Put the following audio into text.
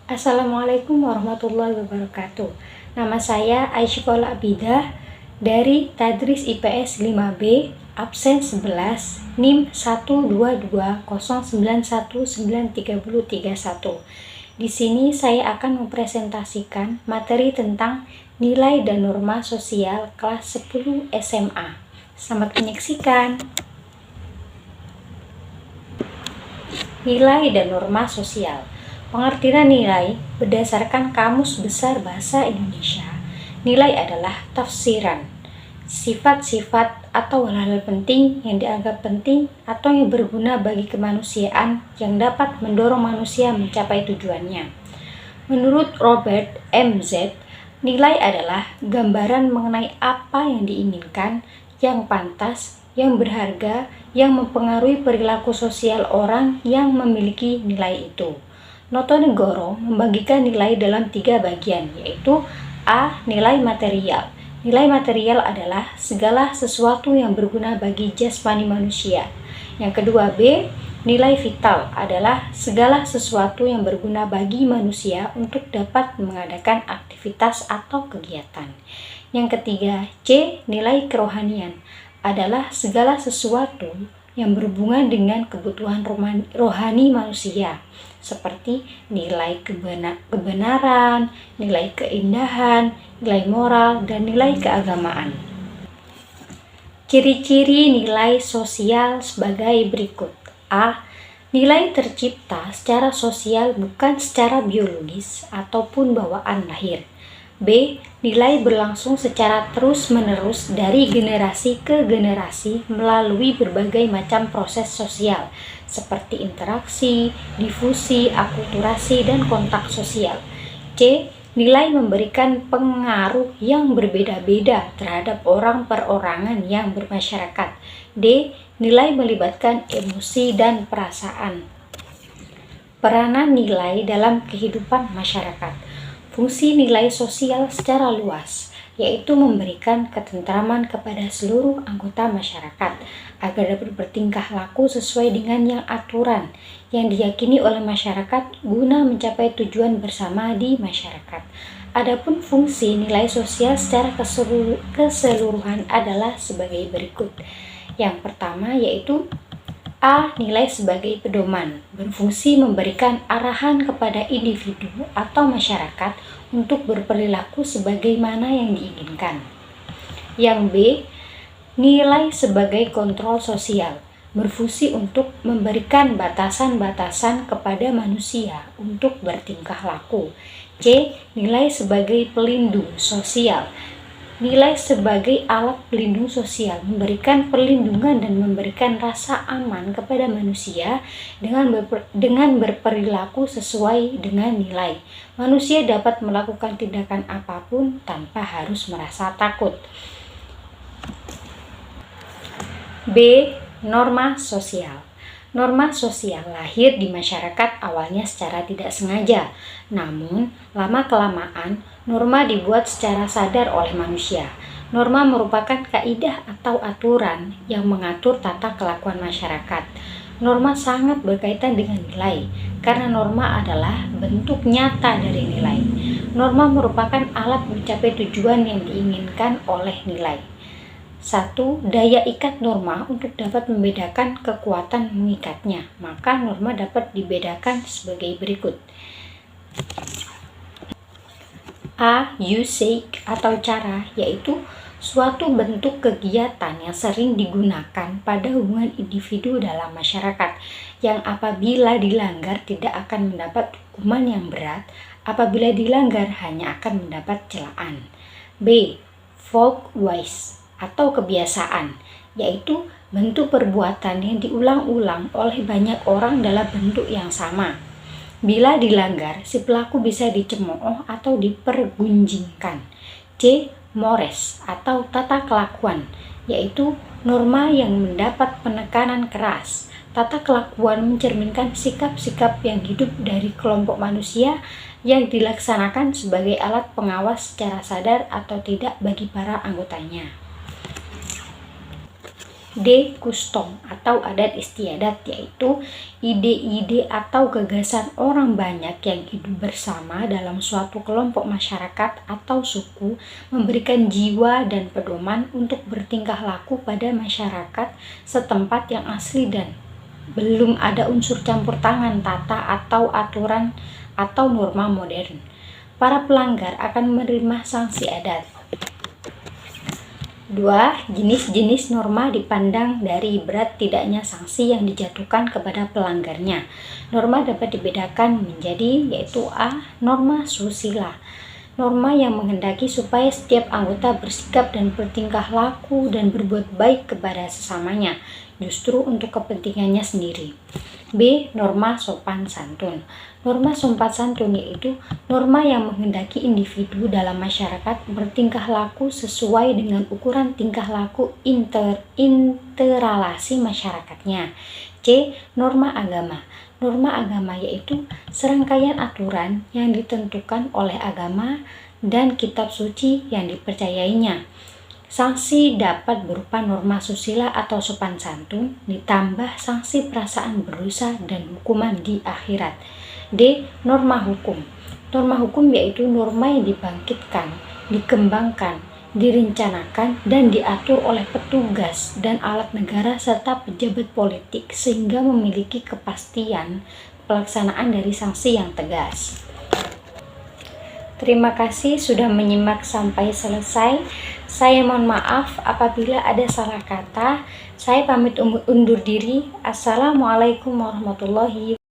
Assalamualaikum warahmatullahi wabarakatuh. Nama saya Aisyikol Abidah dari Tadris IPS 5B, absen 11, NIM 12209193031. Di sini saya akan mempresentasikan materi tentang nilai dan norma sosial kelas 10 SMA. Selamat menyaksikan. Nilai dan norma sosial. Pengertian nilai berdasarkan Kamus Besar Bahasa Indonesia. Nilai adalah tafsiran sifat-sifat atau hal-hal penting yang dianggap penting atau yang berguna bagi kemanusiaan yang dapat mendorong manusia mencapai tujuannya. Menurut Robert M. Z, nilai adalah gambaran mengenai apa yang diinginkan, yang pantas, yang berharga, yang mempengaruhi perilaku sosial orang yang memiliki nilai itu. Notonegoro membagikan nilai dalam 3 bagian, yaitu A. Nilai material. Nilai material adalah segala sesuatu yang berguna bagi jasmani manusia. Yang kedua, B. Nilai vital adalah segala sesuatu yang berguna bagi manusia untuk dapat mengadakan aktivitas atau kegiatan. Yang ketiga, C. Nilai kerohanian adalah segala sesuatu yang berhubungan dengan kebutuhan rohani manusia, seperti nilai kebenaran, nilai keindahan, nilai moral, dan nilai keagamaan. Ciri-ciri nilai sosial sebagai berikut. A. Nilai tercipta secara sosial bukan secara biologis ataupun bawaan lahir. B. Nilai berlangsung secara terus-menerus dari generasi ke generasi melalui berbagai macam proses sosial seperti interaksi, difusi, akulturasi, dan kontak sosial. C. Nilai memberikan pengaruh yang berbeda-beda terhadap orang perorangan yang bermasyarakat. D. Nilai melibatkan emosi dan perasaan. Peranan nilai dalam kehidupan masyarakat. Fungsi nilai sosial secara luas, yaitu memberikan ketentraman kepada seluruh anggota masyarakat agar dapat bertingkah laku sesuai dengan yang aturan yang diyakini oleh masyarakat guna mencapai tujuan bersama di masyarakat. Adapun fungsi nilai sosial secara keseluruhan adalah sebagai berikut. Yang pertama yaitu A. Nilai sebagai pedoman, berfungsi memberikan arahan kepada individu atau masyarakat untuk berperilaku sebagaimana yang diinginkan. Yang B. Nilai sebagai kontrol sosial, berfungsi untuk memberikan batasan-batasan kepada manusia untuk bertingkah laku. C. Nilai sebagai pelindung sosial, nilai sebagai alat pelindung sosial, memberikan perlindungan dan memberikan rasa aman kepada manusia dengan berperilaku sesuai dengan nilai. Manusia dapat melakukan tindakan apapun tanpa harus merasa takut. B. Norma sosial. Norma sosial lahir di masyarakat awalnya secara tidak sengaja, namun lama-kelamaan norma dibuat secara sadar oleh manusia. Norma merupakan kaidah atau aturan yang mengatur tata kelakuan masyarakat. Norma sangat berkaitan dengan nilai, karena norma adalah bentuk nyata dari nilai. Norma merupakan alat mencapai tujuan yang diinginkan oleh nilai. 1. Daya ikat norma untuk dapat membedakan kekuatan mengikatnya. Maka norma dapat dibedakan sebagai berikut. A. Usage atau cara, yaitu suatu bentuk kegiatan yang sering digunakan pada hubungan individu dalam masyarakat, yang apabila dilanggar tidak akan mendapat hukuman yang berat, apabila dilanggar hanya akan mendapat celaan. B. Folkways atau kebiasaan, yaitu bentuk perbuatan yang diulang-ulang oleh banyak orang dalam bentuk yang sama. Bila dilanggar, si pelaku bisa dicemooh atau dipergunjingkan. C. Mores atau tata kelakuan, yaitu norma yang mendapat penekanan keras. Tata kelakuan mencerminkan sikap-sikap yang hidup dari kelompok manusia yang dilaksanakan sebagai alat pengawas secara sadar atau tidak bagi para anggotanya. D. Custom atau adat istiadat, yaitu ide-ide atau gagasan orang banyak yang hidup bersama dalam suatu kelompok masyarakat atau suku, memberikan jiwa dan pedoman untuk bertingkah laku pada masyarakat setempat yang asli dan belum ada unsur campur tangan tata atau aturan atau norma modern. Para pelanggar akan menerima sanksi adat. 2. Jenis-jenis norma dipandang dari berat tidaknya sanksi yang dijatuhkan kepada pelanggarnya. Norma dapat dibedakan menjadi, yaitu A. Norma susila, norma yang menghendaki supaya setiap anggota bersikap dan bertingkah laku dan berbuat baik kepada sesamanya, justru untuk kepentingannya sendiri. B. Norma sopan santun. Norma sopan santun yaitu norma yang menghendaki individu dalam masyarakat bertingkah laku sesuai dengan ukuran tingkah laku interrelasi masyarakatnya. C. Norma agama. Norma agama yaitu serangkaian aturan yang ditentukan oleh agama dan kitab suci yang dipercayainya. Sanksi dapat berupa norma susila atau sopan santun, ditambah sanksi perasaan berdosa dan hukuman di akhirat. D. Norma hukum. Norma hukum yaitu norma yang dibangkitkan, dikembangkan, direncanakan, dan diatur oleh petugas dan alat negara serta pejabat politik sehingga memiliki kepastian pelaksanaan dari sanksi yang tegas. Terima kasih sudah menyimak sampai selesai. Saya mohon maaf apabila ada salah kata. Saya pamit undur diri. Assalamualaikum warahmatullahi wabarakatuh.